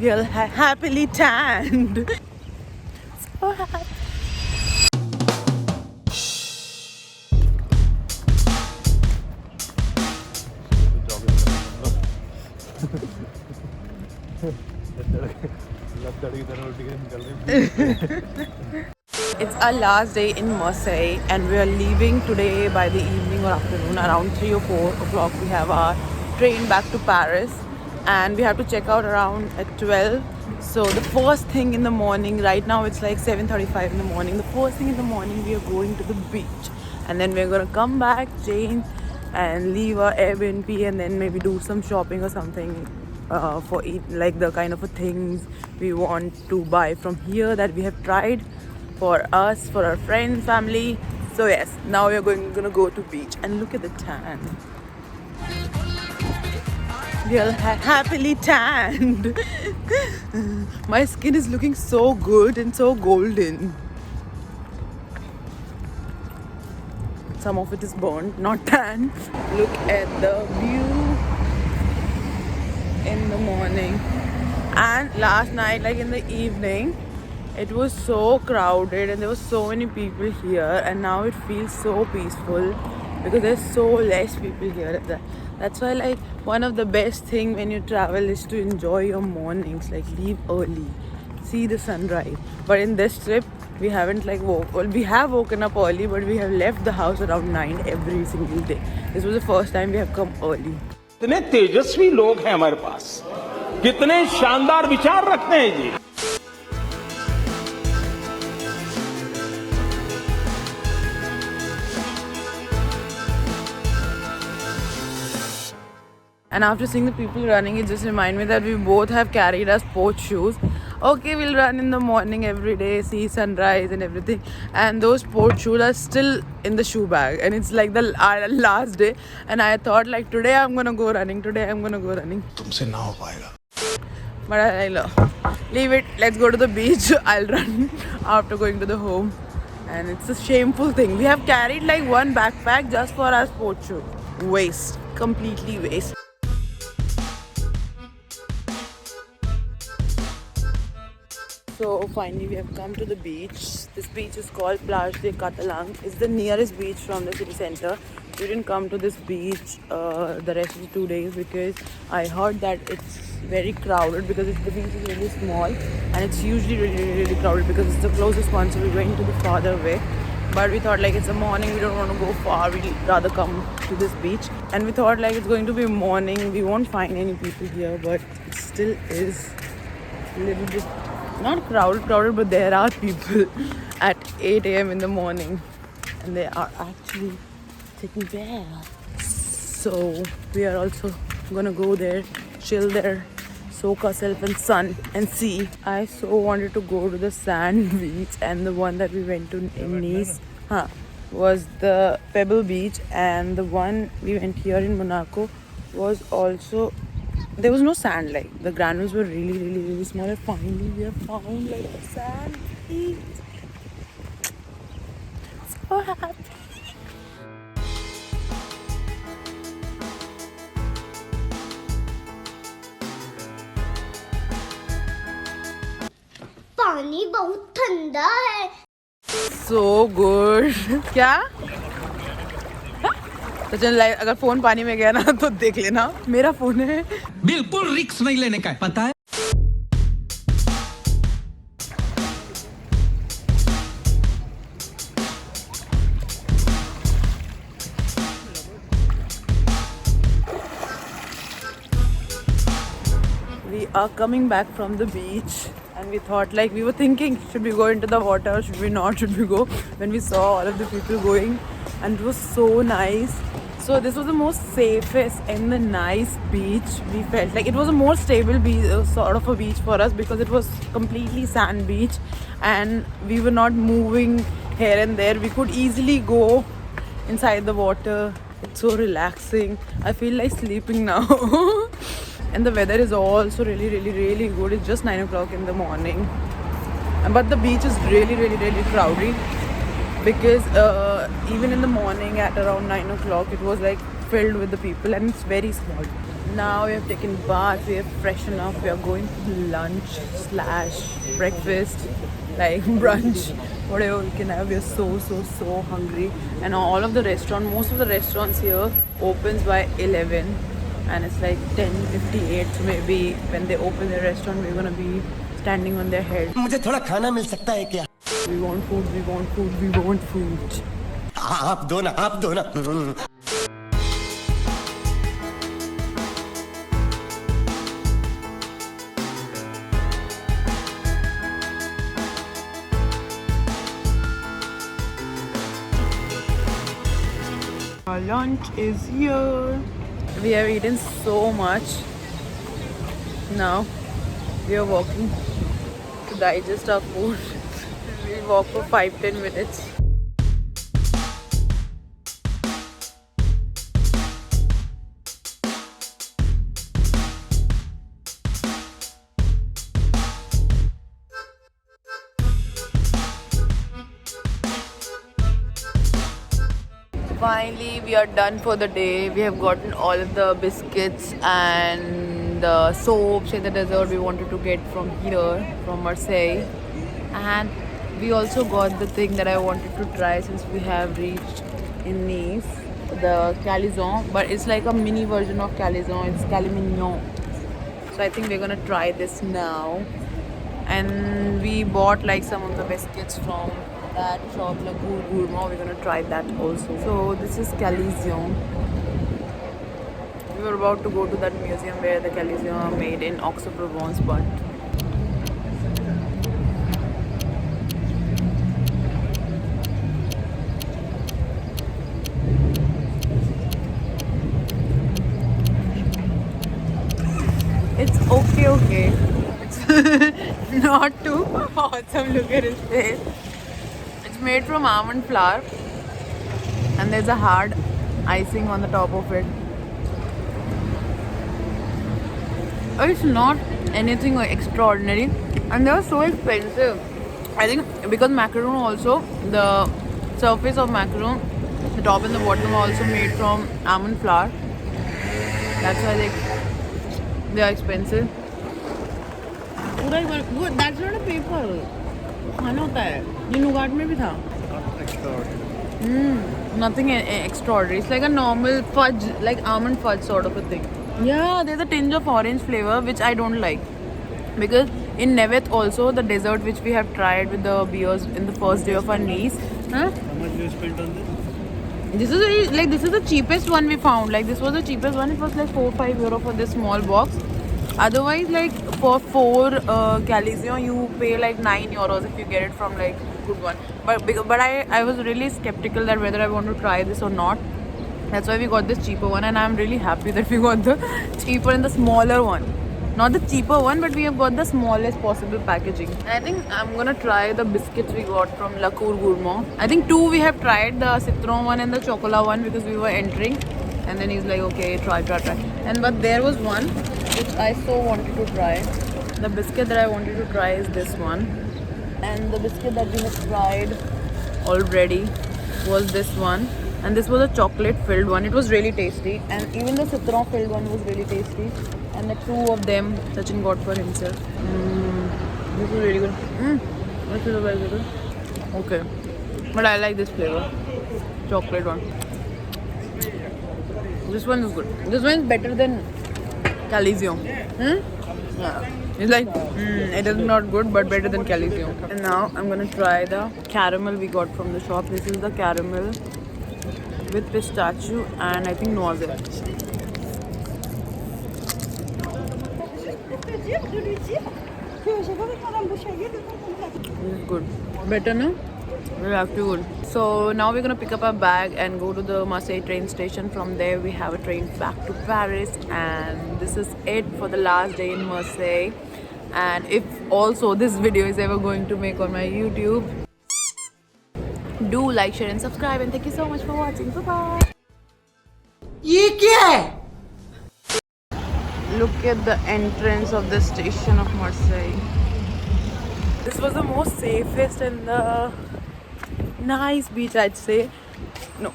We are happily tanned. So happy. It's our last day in Marseille and we are leaving today by the evening or afternoon. Around 3 or 4 o'clock we have our train back to Paris and we have to check out around at 12. So the first thing in the morning, right now it's like 7:35 in the morning. The first thing in the morning we are going to the beach and then we're going to come back, change and leave our Airbnb and then maybe do some shopping or something for eat, like the kind of things we want to buy from here that we have tried for us, for our friends, family. So yes, now we're gonna go to beach and look at the tan. We are happily tanned. My skin is looking so good and so golden. Some of it is burnt, not tan. Look at the view in the morning. And last night, like in the evening, it was so crowded and there were so many people here, and now it feels so peaceful because there's so less people here. That's why, like, one of the best thing when you travel is to enjoy your mornings, like leave early, see the sunrise. But in this trip we haven't we have woken up early, but we have left the house around 9 every single day. This was the first time we have come early. कितने तेजस्वी लोग हैं हमारे पास, कितने शानदार विचार रखते हैं जी. And after seeing the people running, it just reminded me that we both have carried our sports shoes. Okay, we'll run in the morning every day, see sunrise and everything. And those sports shoes are still in the shoe bag. And it's like our last day. And I thought like today I'm gonna go running. तुमसे ना हो पाएगा. But I leave it. Let's go to the beach. I'll run after going to the home. And it's a shameful thing. We have carried like one backpack just for our sports shoes. Waste. Completely waste. So finally we have come to the beach. This beach is called Plage de Catalang. It's the nearest beach from the city center. We didn't come to this beach the rest of the 2 days because I heard that it's very crowded because the beach is really small and it's usually really crowded because it's the closest one, so we went to the farther way. But we thought like it's a morning, we don't want to go far, we'd rather come to this beach. And we thought like it's going to be morning, we won't find any people here, but it still is a little bit not crowded, but there are people at 8 a.m. in the morning and they are actually taking baths. So we are also gonna go there, chill there, soak ourselves in sun and see. I so wanted to go to the sand beach, and the one that we went to in Nice was the Pebble Beach, and the one we went here in Monaco was also, there was no sand, like the granules were really small. And finally we have found like a sand beach. So happy. पानी बहुत ठंडा है. So good. क्या? तो चल like अगर phone पानी में गया ना तो देख लेना, मेरा फोन है. बिल्कुल रिस्क नहीं लेने का, पता है. We are coming back from the beach and we thought, like, we were thinking, should we go into the water, should we not, should we go, when we saw all of the people going, and it was so nice. So this was the most safest and the nice beach. We felt like it was a more stable beach, sort of a beach for us, because it was completely sand beach and we were not moving here and there. We could easily go inside the water. It's so relaxing. I feel like sleeping now. And the weather is also really good. It's just 9 o'clock in the morning, but the beach is really crowded because even in the morning at around 9 o'clock it was like filled with the people, and it's very small. Now we have taken bath, we are freshened up, we are going to lunch slash breakfast, like brunch, whatever we can have. We are so hungry, and all of the most of the restaurants here opens by 11, and it's like 10:58. So maybe when they open the restaurant, we're gonna be standing on their head. मुझे थोड़ा खाना मिल सकता है क्या? We want food, we want food, we want food. आप दो ना, आप दो ना. Our lunch is here. We have eaten so much. Now we are walking to digest our food. We'll walk for 5-10 minutes. Finally, we are done for the day. We have gotten all of the biscuits and the soaps and the dessert we wanted to get from here, from Marseille. And we also got the thing that I wanted to try since we have reached in Nice, the Calzone. But it's like a mini version of Calzone. It's Calimignon. So I think we're gonna try this now. And we bought like some of the biscuits from that shop, La Cour Gourmand. We're gonna try that also. So this is Calzone. We were about to go to that museum where the Calzone are made in Aix-en-Provence, but it's okay. It's not too awesome. Look at his face. It's made from almond flour, and there's a hard icing on the top of it. It's not anything extraordinary, and they are so expensive. I think because macaron also, the surface of macaron, the top and the bottom are also made from almond flour. That's why they are expensive. Good. That's not a paper. खाना होता है. ये nougat में भी था. Nothing extraordinary. It's like a normal fudge, like almond fudge sort of a thing. Yeah, there's a tinge of orange flavor which I don't like, because in Nevet also the dessert which we have tried with the beers in the first day of our Nice. Huh? How much you spent on this? This is the cheapest one we found. Like this was the cheapest one. It was like 4-5 euro for this small box. Otherwise, like for 4 Calzone you pay like 9 euros if you get it from like good one. But I was really skeptical that whether I want to try this or not. That's why we got this cheaper one, and I'm really happy that we got the cheaper and the smaller one. Not the cheaper one, but we have got the smallest possible packaging. And I think I'm gonna try the biscuits we got from La Cour Gourmand. I think 2 we have tried, the citron one and the chocolate one, because we were entering. And then he's like, okay, try. But there was one which I so wanted to try. The biscuit that I wanted to try is this one. And the biscuit that we have tried already was this one. And this was a chocolate filled one. It was really tasty. And even the citron filled one was really tasty. And the 2 of them Sachin got for himself. This is really good. This is very good. Okay. But I like this flavor. Chocolate one. This one is good. This one is better than Calzone. Yeah. It's like, it is not good, but better than Calzone. And now I'm gonna try the caramel we got from the shop. This is the caramel with pistachio and I think noisette. This is good. Better, no? Very actually good. So now we're gonna pick up our bag and go to the Marseille train station. From there we have a train back to Paris, and this is it for the last day in Marseille. And if also this video is ever going to make on my YouTube, do like, share and subscribe, and thank you so much for watching. Bye bye. ये क्या है? Look at the entrance of the station of Marseille. This was the most safest and the nice beach, I'd say. No,